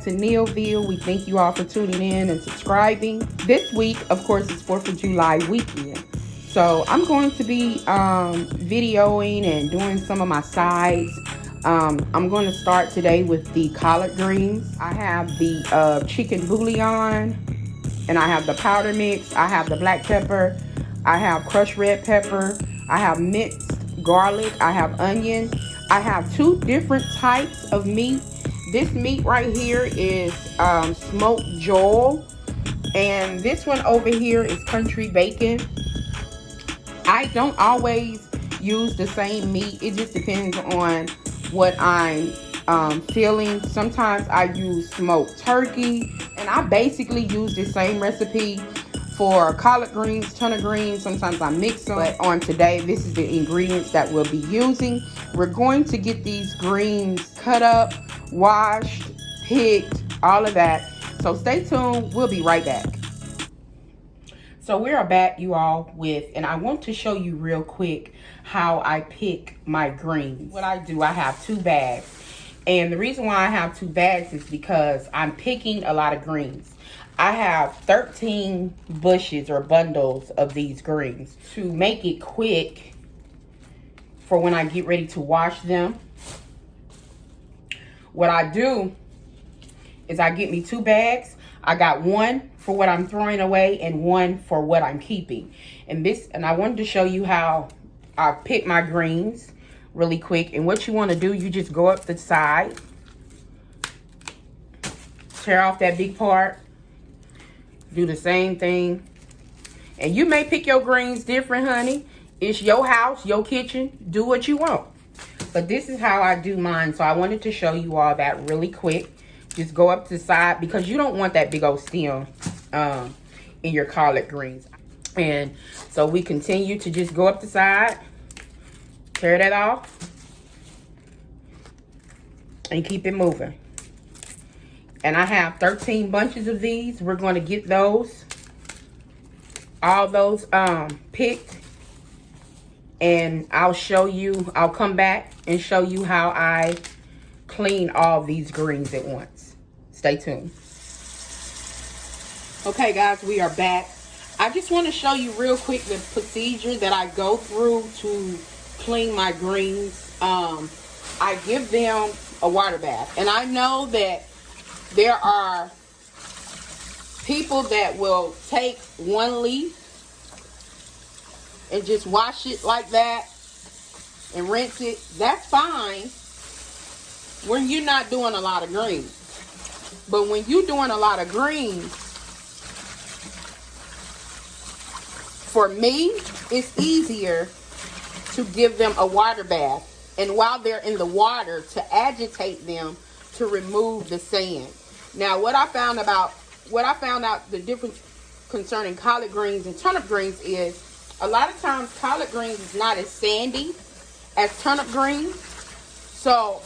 in Nealville. We thank you all for tuning in and subscribing. This week, of course, is 4th of July weekend. So I'm going to be videoing and doing some of my sides. I'm going to start today with the collard greens. I have the chicken bouillon, and I have the powder mix. I have the black pepper. I have crushed red pepper. I have minced garlic. I have onion. I have 2 different types of meat. This meat right here is smoked joel, and this one over here is country bacon. I don't always use the same meat. It just depends on what I'm feeling. Sometimes I use smoked turkey, and I basically use the same recipe for collard greens, turnip greens. Sometimes I mix them, but on today, this is the ingredients that we'll be using. We're going to get these greens cut up, washed, picked, all of that. So stay tuned. We'll be right back. So we are back, you all, and I want to show you real quick how I pick my greens. What I do, I have 2 bags. And the reason why I have 2 bags is because I'm picking a lot of greens. I have 13 bushes or bundles of these greens. To make it quick for when I get ready to wash them, what I do is I get me 2 bags. I got 1 for what I'm throwing away and 1 for what I'm keeping. And I wanted to show you how I pick my greens really quick. And what you want to do, you just go up the side, tear off that big part, do the same thing. And you may pick your greens different, honey. It's your house, your kitchen. Do what you want. But this is how I do mine. So I wanted to show you all that really quick. Just go up to the side because you don't want that big old stem in your collard greens. And so we continue to just go up the side, tear that off, and keep it moving. And I have 13 bunches of these. We're going to get all those picked. And I'll come back and show you how I clean all these greens at once. Stay tuned. Okay, guys, we are back. I just want to show you real quick the procedure that I go through to clean my greens. I give them a water bath. And I know that there are people that will take 1 leaf and just wash it like that and rinse it. That's fine when you're not doing a lot of greens. But when you're doing a lot of greens, for me, it's easier to give them a water bath. And while they're in the water, to agitate them to remove the sand. Now, what I found out the difference concerning collard greens and turnip greens is a lot of times collard greens is not as sandy as turnip greens. So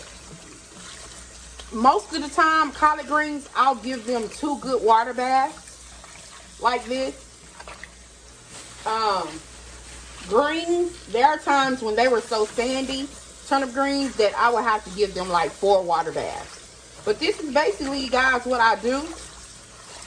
most of the time, collard greens, I'll give them 2 good water baths like this. Greens, there are times when they were so sandy, turnip greens, that I would have to give them like 4 water baths. But this is basically, guys, what I do.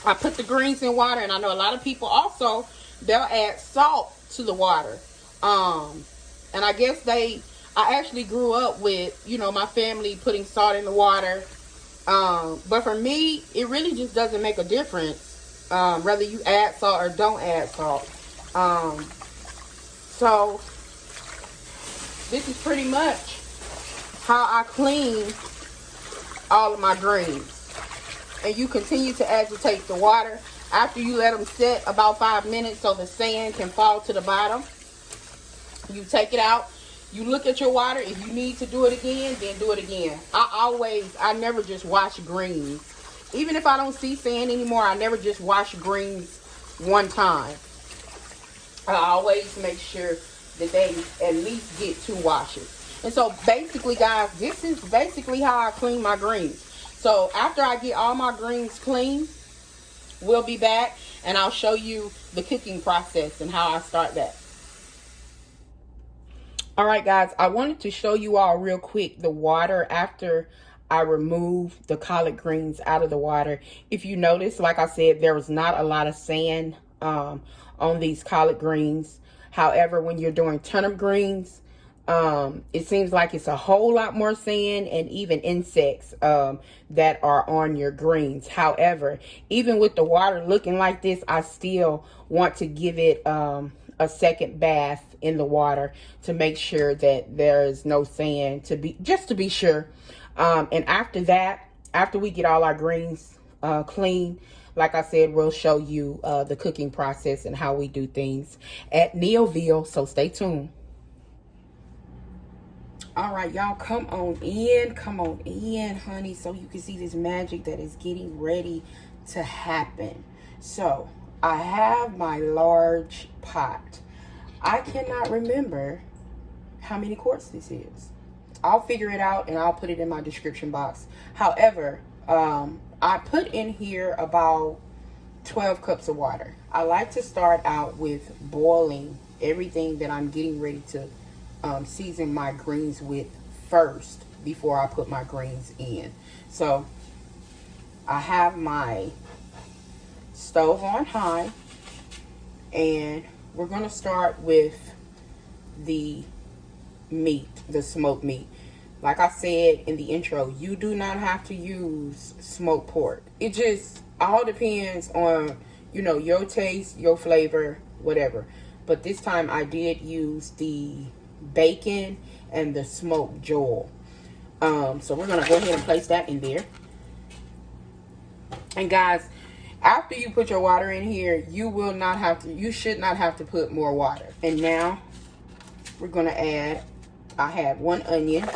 I put the greens in water, and I know a lot of people also, they'll add salt to the water. And I guess I actually grew up with, my family putting salt in the water. But for me, it really just doesn't make a difference, whether you add salt or don't add salt. So this is pretty much how I clean all of my greens. And you continue to agitate the water after you let them sit about 5 minutes so the sand can fall to the bottom. You take it out. You look at your water. If you need to do it again, then do it again. I never just wash greens. Even if I don't see sand anymore, I never just wash greens one time. I always make sure that they at least get 2 washes. And so basically, guys, this is basically how I clean my greens. So after I get all my greens clean, we'll be back and I'll show you the cooking process and how I start that. All right, guys, I wanted to show you all real quick the water after I removed the collard greens out of the water. If you notice, like I said, there was not a lot of sand on these collard greens. However, when you're doing turnip greens, it seems like it's a whole lot more sand and even insects that are on your greens. However, even with the water looking like this, I still want to give it a second bath in the water to make sure that there is no sand, just to be sure. And after that, after we get all our greens clean, like I said, we'll show you the cooking process and how we do things at NEALVILLE, so stay tuned. All right, y'all, come on in, honey, so you can see this magic that is getting ready to happen. So I have my large pot. I cannot remember how many quarts this is. I'll figure it out and I'll put it in my description box. However, I put in here about 12 cups of water. I like to start out with boiling everything that I'm getting ready to season my greens with first before I put my greens in. So I have my stove on high, and we're going to start with the meat, the smoked meat. Like I said in the intro, you do not have to use smoked pork. It just all depends on, you know, your taste, your flavor, whatever. But this time I did use the bacon and the smoked joel. So we're gonna go ahead and place that in there. And guys, after you put your water in here, you should not have to put more water. And now we're gonna add, I had 1 onion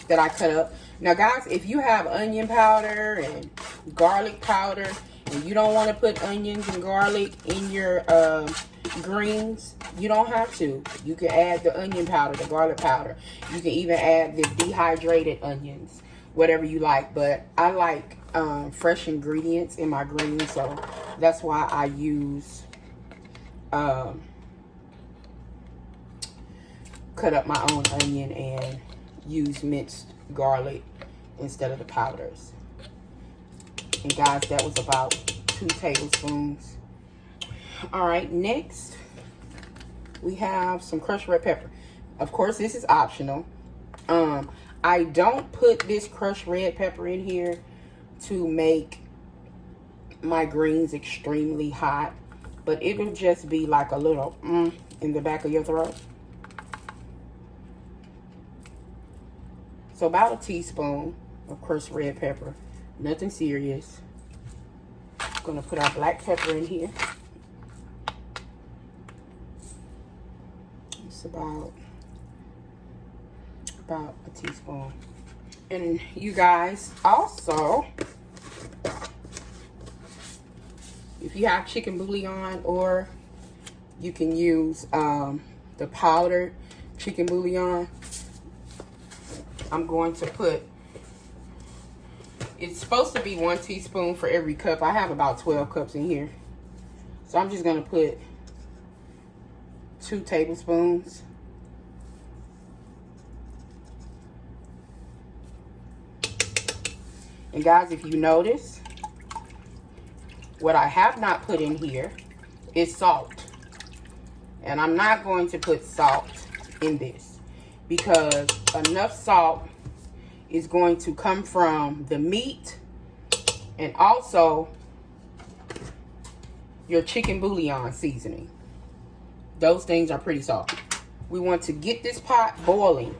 that I cut up. Now guys, if you have onion powder and garlic powder and you don't want to put onions and garlic in your greens, you don't have to. You can add the onion powder, the garlic powder. You can even add the dehydrated onions, whatever you like. But I like fresh ingredients in my greens, so that's why I use cut up my own onion and use minced garlic instead of the powders. And guys, that was about 2 tablespoons. All right, next we have some crushed red pepper. Of course, this is optional. I don't put this crushed red pepper in here to make my greens extremely hot, but it'll just be like a little in the back of your throat. So about a teaspoon of crushed red pepper, nothing serious. I'm gonna put our black pepper in here. It's about a teaspoon. And you guys, also, if you have chicken bouillon, or you can use the powdered chicken bouillon, I'm going to put, it's supposed to be 1 teaspoon for every cup. I have about 12 cups in here. So I'm just going to put 2 tablespoons. And guys, if you notice, what I have not put in here is salt. And I'm not going to put salt in this, because enough salt is going to come from the meat and also your chicken bouillon seasoning. Those things are pretty salty. We want to get this pot boiling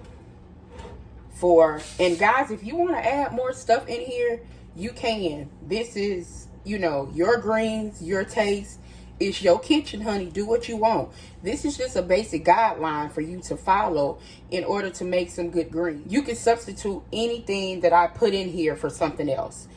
and guys, if you want to add more stuff in here, you can. This is, you know, your greens, your taste. It's your kitchen, honey. Do what you want. This is just a basic guideline for you to follow in order to make some good greens. You can substitute anything that I put in here for something else.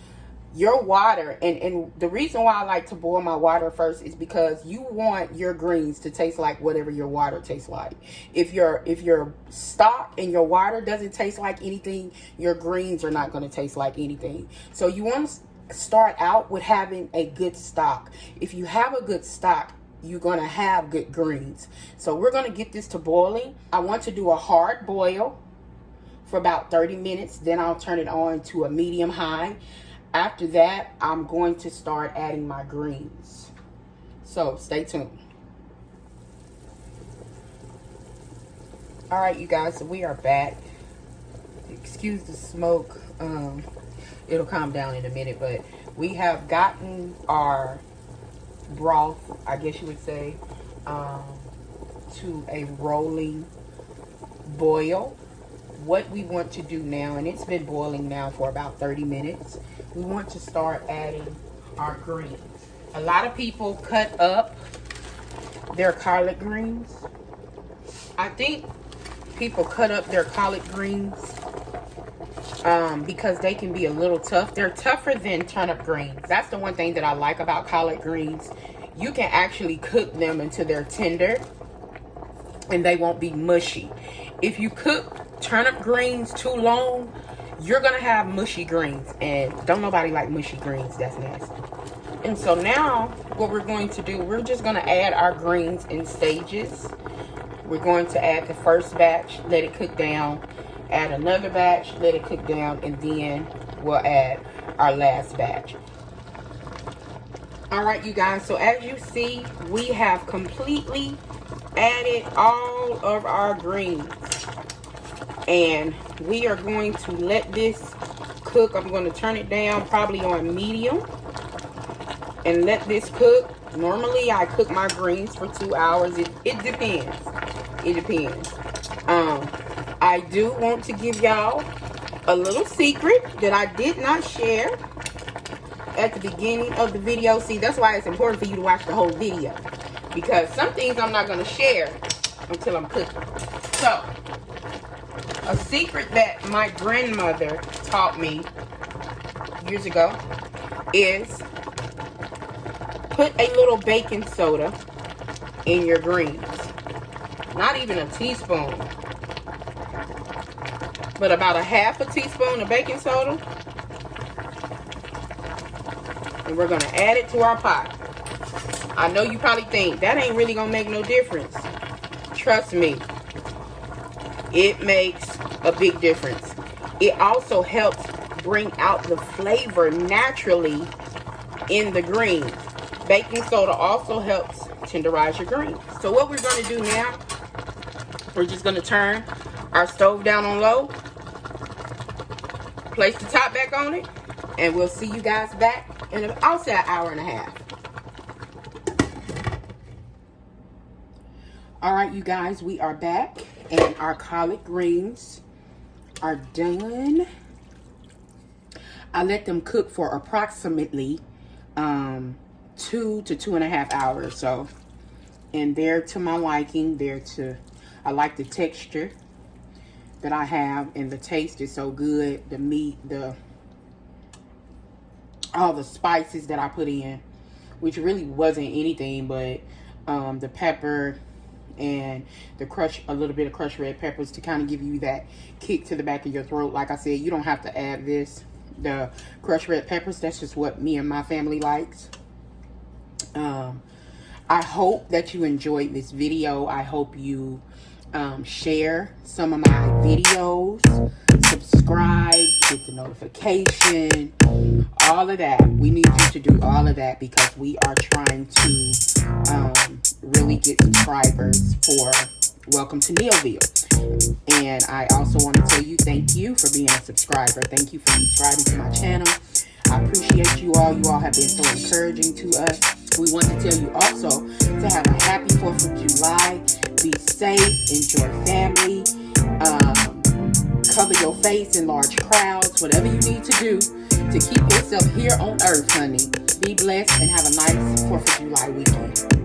Your water, and the reason why I like to boil my water first is because you want your greens to taste like whatever your water tastes like. If your stock and your water doesn't taste like anything, your greens are not going to taste like anything. So you want to start out with having a good stock. If you have a good stock, you're going to have good greens. So we're going to get this to boiling. I want to do a hard boil for about 30 minutes. Then I'll turn it on to a medium high. After that, I'm going to start adding my greens. So stay tuned. All right, you guys, so we are back. Excuse the smoke. It'll calm down in a minute, but we have gotten our broth, I guess you would say, to a rolling boil. What we want to do now, and it's been boiling now for about 30 minutes, we want to start adding our greens. A lot of people cut up their collard greens. I think people cut up their collard greens because they can be a little tough. They're tougher than turnip greens. That's the one thing that I like about collard greens. You can actually cook them until they're tender and they won't be mushy. If you cook turnip greens too long, you're gonna have mushy greens, and don't nobody like mushy greens. That's nasty. And so now what we're going to do, we're just gonna add our greens in stages. We're going to add the first batch, let it cook down, add another batch, let it cook down, and then we'll add our last batch. All right, you guys, so as you see, we have completely added all of our greens, and we are going to let this cook. I'm going to turn it down probably on medium and let this cook. Normally I cook my greens for 2 hours. It depends. It depends. I do want to give y'all a little secret that I did not share at the beginning of the video. See, that's why it's important for you to watch the whole video, because some things I'm not going to share until I'm cooking. So, a secret that my grandmother taught me years ago is put a little baking soda in your greens. Not even a teaspoon, but about a half a teaspoon of baking soda. And we're going to add it to our pot. I know you probably think that ain't really going to make no difference. Trust me, it makes a big difference. It also helps bring out the flavor naturally in the greens. Baking soda also helps tenderize your greens. So what we're going to do now, we're just going to turn our stove down on low, place the top back on it, and we'll see you guys back in, I'll say, an hour and a half. All right, you guys, we are back, and our collard greens are done. I let them cook for approximately 2 to 2.5 hours. So, and they're to my liking. I like the texture that I have, and the taste is so good. The meat, all the spices that I put in, which really wasn't anything but the pepper and a little bit of crushed red peppers to kind of give you that kick to the back of your throat. Like I said, you don't have to add the crushed red peppers. That's just what me and my family likes. I hope that you enjoyed this video. I hope you share some of my videos, subscribe, hit the notification, all of that. We need you to do all of that because we are trying to really get subscribers for Welcome to NEALVILLE. And I also want to tell you thank you for being a subscriber. Thank you for subscribing to my channel. I appreciate you all. You all have been so encouraging to us. We want to tell you also to have a happy 4th of July. Be safe, enjoy family, cover your face in large crowds, whatever you need to do to keep yourself here on earth, honey. Be blessed and have a nice 4th of July weekend.